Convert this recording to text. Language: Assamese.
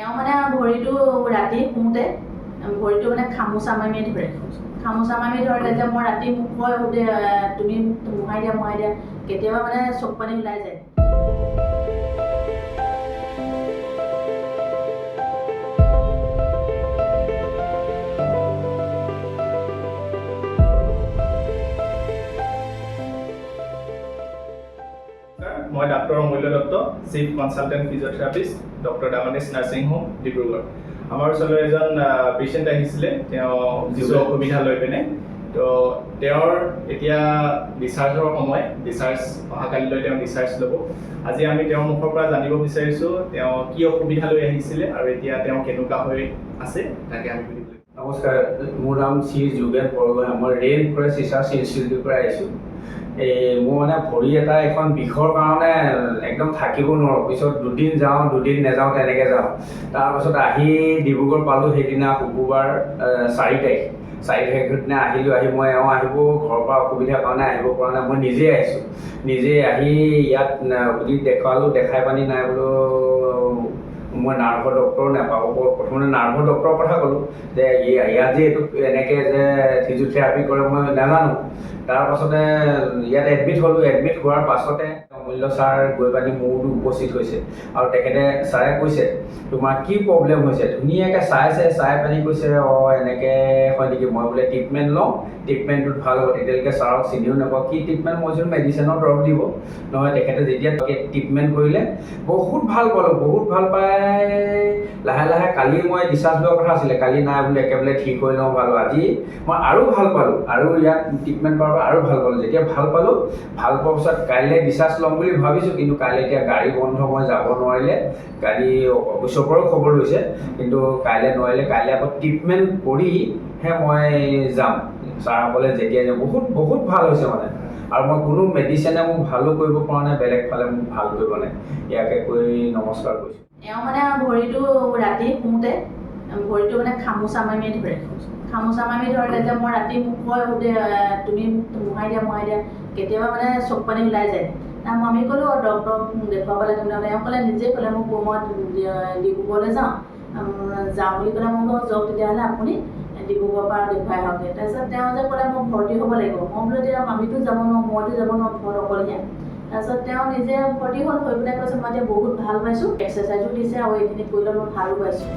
এওঁ মানে ভৰিটো ৰাতি শুওঁতে ভৰিটো মানে খামোচা মাৰি ধৰে। খামোচা মাৰি ধৰে যে মই ৰাতি মোক কয় সুধে তুমি মোহাই দিয়া কেতিয়াবা মানে চকু পানী ওলাই যায়। মই doctor Amulya Dutta, chief consultant physiotherapist, doctor ডামানিছ নাৰ্ছিং হোম, ডিব্ৰুগড়। আমাৰ ওচৰলৈ এজন পেচেণ্ট আহিছিলে, তেওঁ কিছু অসুবিধা লৈ পিনে। তো তেওঁৰ এতিয়া ডিচাৰ্জৰ সময়, অহাকালিলৈ তেওঁ ডিচাৰ্জ ল'ব। আজি আমি তেওঁৰ মুখৰ পৰা জানিব বিচাৰিছোঁ তেওঁ কি অসুবিধা লৈ আহিছিলে আৰু এতিয়া তেওঁ কেনেকুৱা হৈ আছে তাকে আমি সুধিবলৈ। নমস্কাৰ, মোৰ নাম শ্ৰী যোগেন বৰগোহাঁই। মই ৰেইন ফৰেষ্ট ৰিচাৰ্চ ইনষ্টিটিউটৰ পৰা আহিছোঁ। মোৰ মানে ভৰি এটা এখন বিষৰ কাৰণে একদম থাকিব নোৱাৰোঁ। পিছত দুদিন যাওঁ, দুদিন নাযাওঁ, তেনেকৈ যাওঁ। তাৰপাছত আহি ডিব্ৰুগড় পালোঁ সেইদিনা শুক্ৰবাৰ 4 তাৰিখৰ দিনা আহিলোঁ। মই আহিব ঘৰৰ পৰা অসুবিধাৰ কাৰণে আহিব পৰা নাই। মই নিজে আহিছোঁ। নিজে আহি ইয়াত দেখুৱালোঁ, দেখাই পানি নাই বোলো মই নাৰ্ভৰ ডক্টৰ নাপাব। প্ৰথমতে নাৰ্ভৰ ডক্টৰৰ কথা ক'লোঁ যে ইয়াত যে এইটো এনেকৈ যে ফিজিঅ'থেৰাপি কৰে মই নাজানো। তাৰপাছতে ইয়াত এডমিট হ'লোঁ। এডমিট হোৱাৰ পাছতে অমূল্য ছাৰ গৈ পানি মোৰতো উপস্থিত হৈছে আৰু তেখেতে ছাৰে কৈছে তোমাৰ কি প্ৰব্লেম হৈছে। ধুনীয়াকৈ চাই পানি কৈছে এনেকৈ হয় নেকি। মই বোলে ট্ৰিটমেণ্ট লওঁ, ট্ৰিটমেণ্টটোত ভাল হ'ব। তেতিয়ালৈকে ছাৰক চিনিও নাপাওঁ কি ট্ৰিটমেণ্ট। মই যদি মেডিচিনৰ দৰৱ দিব নহয়। তেখেতে যেতিয়া ট্ৰিটমেণ্ট কৰিলে বহুত ভাল পালোঁ। বহুত ভাল পাই লাহে লাহে কালি মই ডিচাৰ্জ লোৱাৰ কথা আছিলে, কালি নাই বোলে একেবাৰে ঠিক হৈ লওঁ ভাল। আজি মই আৰু ভাল পালোঁ, আৰু ইয়াত ট্ৰিটমেণ্ট কৰাৰ পৰা আৰু ভাল পালোঁ। যেতিয়া ভাল পালোঁ, ভাল পোৱাৰ পিছত কাইলৈ ডিচাৰ্জ ল'ম বুলি ভাবিছোঁ। কিন্তু কাইলৈ এতিয়া গাড়ী বন্ধ, মই যাব নোৱাৰিলে। গাড়ী অফিচৰ পৰাও খবৰ লৈছে, কিন্তু কাইলৈ নোৱাৰিলে। কাইলৈ আকৌ ট্ৰিটমেণ্ট কৰিহে মই যাম। ছাৰসকলে যেতিয়া বহুত ভাল হৈছে মানে। আৰু মই কোনো মেডিচিনে মোক ভালো কৰিব পৰা নাই, বেলেগ ফালে মোক ভাল কৰিব নাই। ইয়াকে কৈ নমস্কাৰ কৰিছোঁ। এওঁ মানে ভৰিটো ৰাতি শুওঁতে ভৰিটো মানে খামোচা মাৰি ধৰে। খামোচা মাৰি ধৰে যে মই ৰাতি মোক কয় সুধে তুমি মোহাই দিয়া কেতিয়াবা মানে চকু পানী ওলাই যায়। আমি ক'লোঁ ডক্টৰক দেখুৱাব লাগে। এওঁ ক'লে নিজে ক'লে মোক মই ডিব্ৰুগড়লৈ যাওঁ বুলি ক'লে। মই যাওক তেতিয়াহ'লে আপুনি ডিব্ৰুগড়ৰ পৰা দেখুৱাই আহোঁগৈ। তাৰপিছত তেওঁ যে ক'লে মই ভৰ্তি হ'ব লাগিব। মই বোলো এতিয়া আমিতো যাব নোৱাৰোঁ, মইতো যাব নোৱাৰোঁ, ঘৰত অকলশৰীয়া। তাৰপিছত তেওঁ নিজে ভৰ্তি হ'ল, হৈ পেলাই কৈছে মই এতিয়া বহুত ভাল পাইছোঁ, এক্সাৰচাইজো দিছে আৰু এইখিনি কৰিলে মই ভালো পাইছোঁ।